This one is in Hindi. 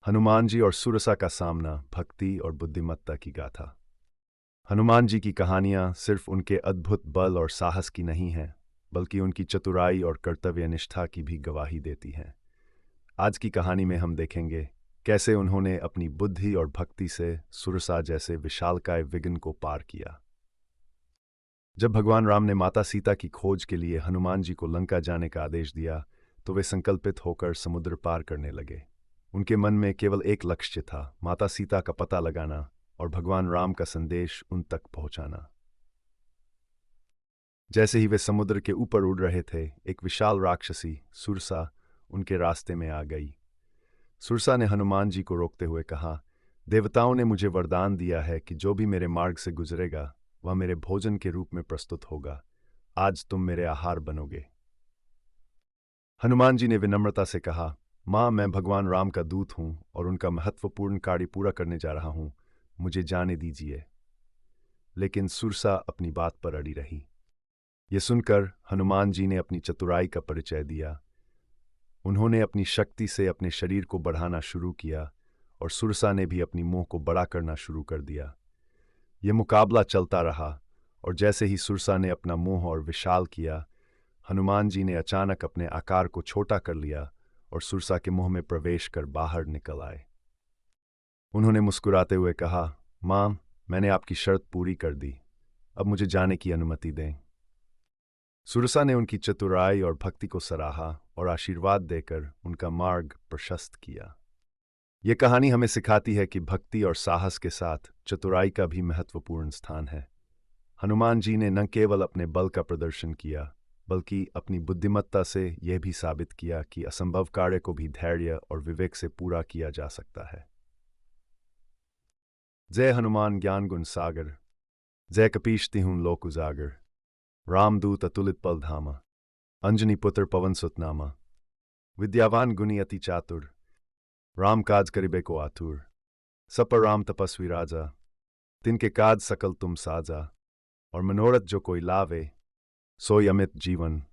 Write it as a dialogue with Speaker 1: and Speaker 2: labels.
Speaker 1: हनुमान जी और सुरसा का सामना, भक्ति और बुद्धिमत्ता की गाथा। हनुमान जी की कहानियां सिर्फ उनके अद्भुत बल और साहस की नहीं हैं, बल्कि उनकी चतुराई और कर्तव्यनिष्ठा की भी गवाही देती हैं। आज की कहानी में हम देखेंगे कैसे उन्होंने अपनी बुद्धि और भक्ति से सुरसा जैसे विशालकाय विघ्न को पार किया। जब भगवान राम ने माता सीता की खोज के लिए हनुमान जी को लंका जाने का आदेश दिया, तो वे संकल्पित होकर समुद्र पार करने लगे। उनके मन में केवल एक लक्ष्य था, माता सीता का पता लगाना और भगवान राम का संदेश उन तक पहुंचाना। जैसे ही वे समुद्र के ऊपर उड़ रहे थे, एक विशाल राक्षसी सुरसा उनके रास्ते में आ गई। सुरसा ने हनुमान जी को रोकते हुए कहा, देवताओं ने मुझे वरदान दिया है कि जो भी मेरे मार्ग से गुजरेगा वह मेरे भोजन के रूप में प्रस्तुत होगा। आज तुम मेरे आहार बनोगे। हनुमान जी ने विनम्रता से कहा, माँ, मैं भगवान राम का दूत हूं और उनका महत्वपूर्ण कार्य पूरा करने जा रहा हूं, मुझे जाने दीजिए। लेकिन सुरसा अपनी बात पर अड़ी रही। यह सुनकर हनुमान जी ने अपनी चतुराई का परिचय दिया। उन्होंने अपनी शक्ति से अपने शरीर को बढ़ाना शुरू किया और सुरसा ने भी अपनी मुंह को बड़ा करना शुरू कर दिया। यह मुकाबला चलता रहा और जैसे ही सुरसा ने अपना मुंह और विशाल किया, हनुमान जी ने अचानक अपने आकार को छोटा कर लिया और सुरसा के मुंह में प्रवेश कर बाहर निकल आए। उन्होंने मुस्कुराते हुए कहा, मां, मैंने आपकी शर्त पूरी कर दी, अब मुझे जाने की अनुमति दें। सुरसा ने उनकी चतुराई और भक्ति को सराहा और आशीर्वाद देकर उनका मार्ग प्रशस्त किया। यह कहानी हमें सिखाती है कि भक्ति और साहस के साथ चतुराई का भी महत्वपूर्ण स्थान है। हनुमान जी ने न केवल अपने बल का प्रदर्शन किया, बल्कि अपनी बुद्धिमत्ता से यह भी साबित किया कि असंभव कार्य को भी धैर्य और विवेक से पूरा किया जा सकता है। जय हनुमान ज्ञान गुण सागर, जय कपीश तिहुँ लोक उजागर, रामदूत अतुलित बल धामा, अंजनी पुत्र पवन सुत नामा, विद्यावान गुणी अति चातुर, राम काज करिबे को आतुर, सपर राम तपस्वी राजा, तिनके काज सकल तुम साजा, और मनोरथ जो कोई लावे, सोई अमित जीवन।